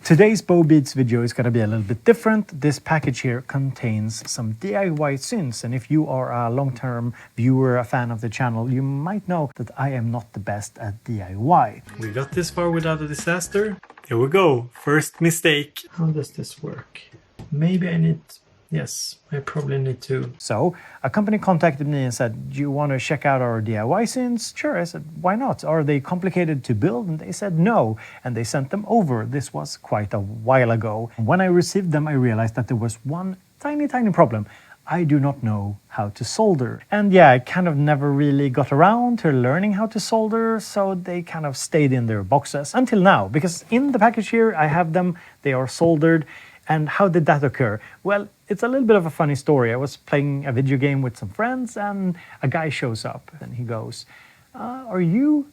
Today's Bobeats video is going to be a little bit different. This package here contains some DIY synths, and if you are a long-term viewer, a fan of the channel, you might know that I am not the best at DIY. We got this far without a disaster. Here we go. First mistake. How does this work? Maybe I need... Yes, I probably need to. So, a company contacted me and said, do you want to check out our DIY synths? Sure, I said, why not? Are they complicated to build? And they said no, and they sent them over. This was quite a while ago. When I received them, I realized that there was one tiny problem. I do not know how to solder. And yeah, I kind of never really got around to learning how to solder, so they kind of stayed in their boxes until now, because in the package here, I have them, they are soldered. And how did that occur? Well, it's a little bit of a funny story. I was playing a video game with some friends and a guy shows up and he goes, are you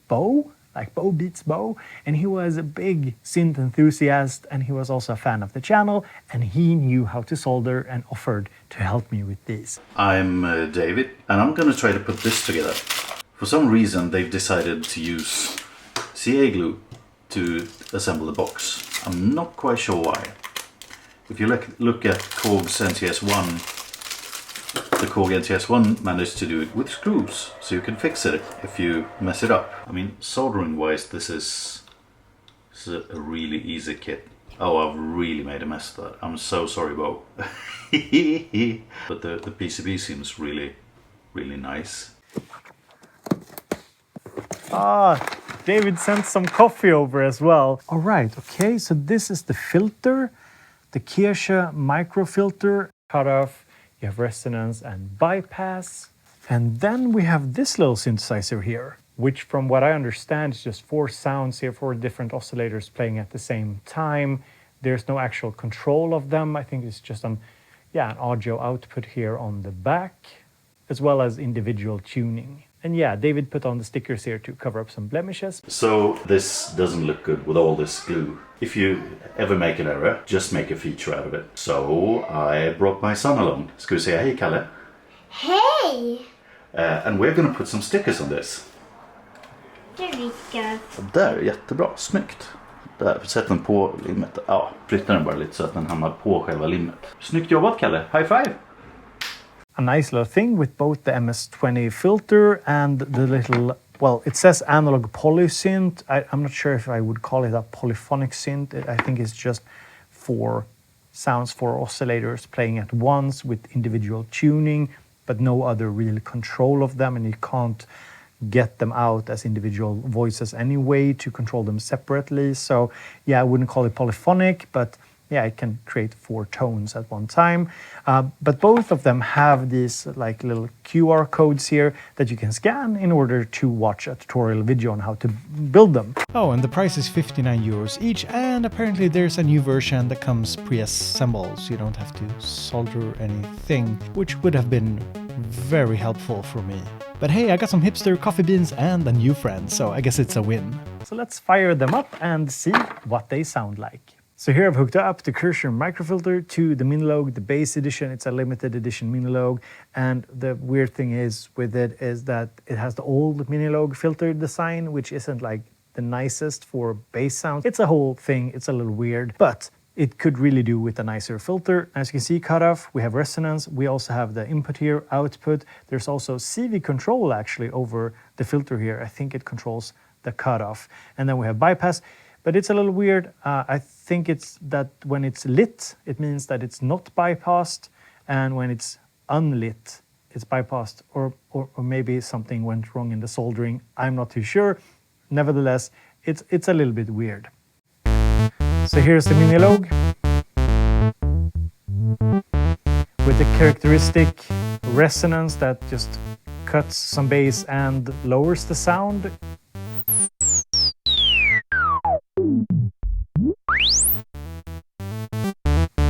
Bo? Like Bobeats Bo? And he was a big synth enthusiast and he was also a fan of the channel and he knew how to solder and offered to help me with these. I'm David and I'm gonna try to put this together. For some reason they've decided to use CA glue to assemble the box. I'm not quite sure why. If you look at Korg's NTS1, the Korg NTS1 managed to do it with screws, so you can fix it if you mess it up. I mean, soldering wise, this is a really easy kit. Oh, I've really made a mess of that. I'm so sorry, Bo. But the PCB seems really nice. David sent some coffee over as well. All right, okay, so this is the filter. The Kirsche microfilter, cutoff, you have resonance and bypass. And then we have this little synthesizer here, which from what I understand is just 4 sounds here, 4 different oscillators playing at the same time. There's no actual control of them. I think it's just an audio output here on the back, as well as individual tuning. And yeah, David put on the stickers here to cover up some blemishes. So this doesn't look good with all this glue. If you ever make an error, just make a feature out of it. So I brought my son along. Ska vi säga hej, Kalle? Hej! And we're gonna put some stickers on this. Där vi ska. Där, jättebra, snyggt. Där, sätt den på limmet. Ja, flytta den bara lite så att den hamnar på själva limmet. Snyggt jobbat, Kalle. High five! A nice little thing with both the MS-20 filter and the little, well, it says analog polysynth. I'm not sure if I would call it a polyphonic synth. I think it's just 4 sounds, 4 oscillators playing at once with individual tuning, but no other real control of them, and you can't get them out as individual voices anyway to control them separately. So yeah, I wouldn't call it polyphonic, but yeah, it can create 4 tones at one time. But both of them have these like little QR codes here that you can scan in order to watch a tutorial video on how to build them. Oh, and the price is 59 euros each, and apparently there's a new version that comes pre-assembled, so you don't have to solder anything, which would have been very helpful for me. But hey, I got some hipster coffee beans and a new friend, so I guess it's a win. So let's fire them up and see what they sound like. So here I've hooked up the Kirsche microfilter to the Minilogue, the base edition. It's a limited edition Minilogue. And the weird thing is with it is that it has the old Minilogue filter design, which isn't like the nicest for bass sounds. It's a whole thing. It's a little weird, but it could really do with a nicer filter. As you can see, cutoff, we have resonance. We also have the input here, output. There's also CV control actually over the filter here. I think it controls the cutoff. And then we have bypass. But it's a little weird. I think it's that when it's lit, it means that it's not bypassed. And when it's unlit, it's bypassed. Or maybe something went wrong in the soldering. I'm not too sure. Nevertheless, it's a little bit weird. So here's the Minilogue with the characteristic resonance that just cuts some bass and lowers the sound.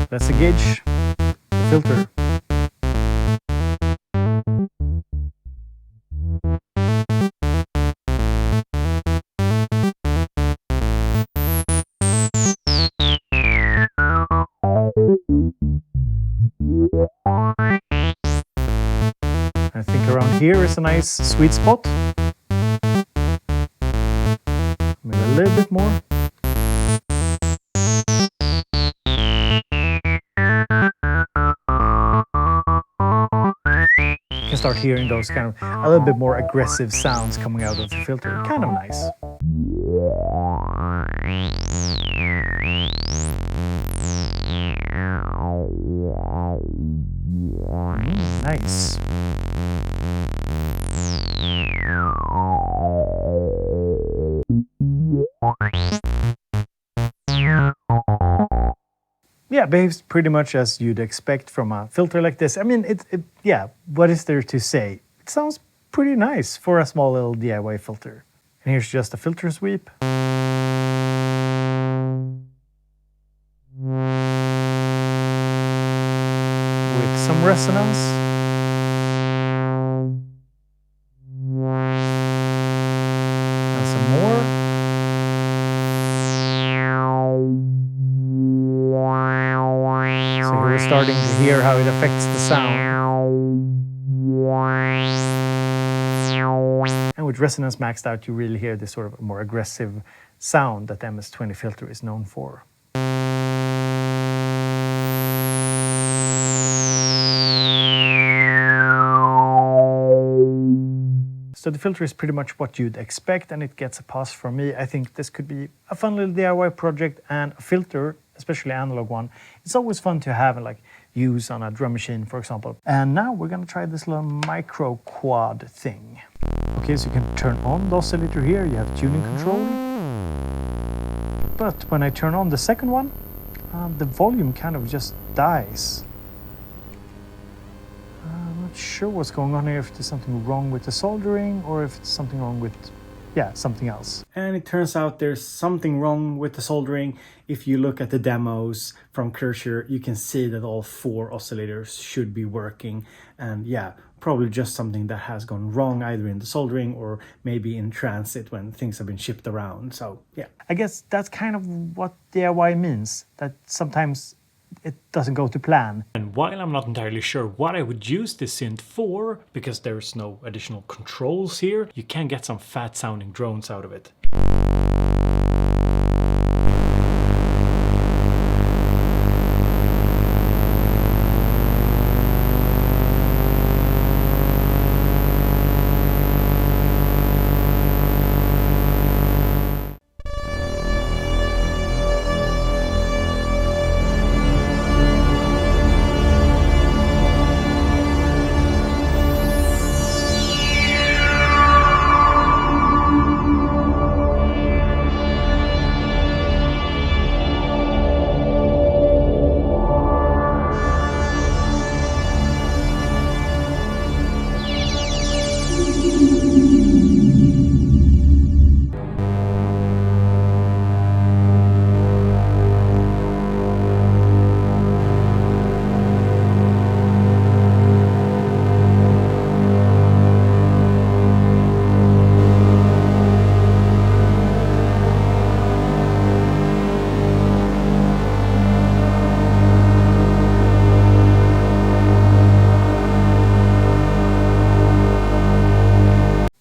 That's a gauge, filter. I think around here is a nice sweet spot. Maybe a little bit more. start hearing those kind of a little bit more aggressive sounds coming out of the filter. Kind of nice. Nice. Yeah, behaves pretty much as you'd expect from a filter like this. I mean, yeah, what is there to say? It sounds pretty nice for a small little DIY filter. And here's just a filter sweep. With some resonance. And some more. So we're starting to hear how it affects the sound. And with resonance maxed out, you really hear this sort of more aggressive sound that the MS-20 filter is known for. So the filter is pretty much what you'd expect, and it gets a pass from me. I think this could be a fun little DIY project, and a filter, especially analog one, it's always fun to have and like use on a drum machine, for example. And now we're gonna try this little micro quad thing. Okay, so you can turn on the oscillator here, you have tuning control. But when I turn on the second one, the volume kind of just dies. I'm not sure what's going on here, if there's something wrong with the soldering or if it's something wrong with, yeah, something else. And it turns out there's something wrong with the soldering. If you look at the demos from Cursor, you can see that all 4 oscillators should be working. And yeah, probably just something that has gone wrong either in the soldering or maybe in transit when things have been shipped around. So yeah, I guess that's kind of what DIY means, that sometimes it doesn't go to plan. And while I'm not entirely sure what I would use this synth for, because there's no additional controls here, you can get some fat sounding drones out of it.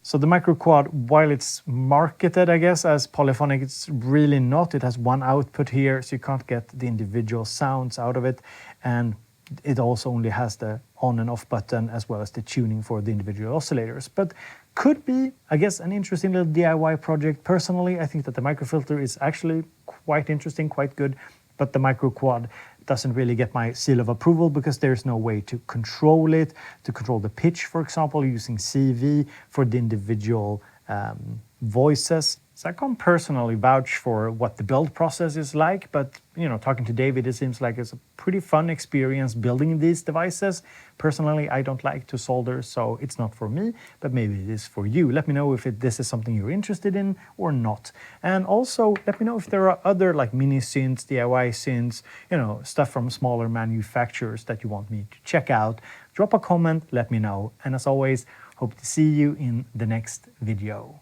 So the micro quad, while it's marketed, I guess, as polyphonic, it's really not. It has one output here, so you can't get the individual sounds out of it. And it also only has the on and off button as well as the tuning for the individual oscillators. But could be, I guess, an interesting little DIY project. Personally, I think that the microfilter is actually quite interesting, quite good, but the micro quad doesn't really get my seal of approval because there's no way to control it, to control the pitch, for example, using CV for the individual voices. So I can't personally vouch for what the build process is like, but talking to David, it seems like it's a pretty fun experience building these devices. Personally, I don't like to solder, so it's not for me, but maybe it is for you. Let me know if this is something you're interested in or not. And also, let me know if there are other like mini synths, DIY synths, stuff from smaller manufacturers that you want me to check out. Drop a comment, let me know. And as always, hope to see you in the next video.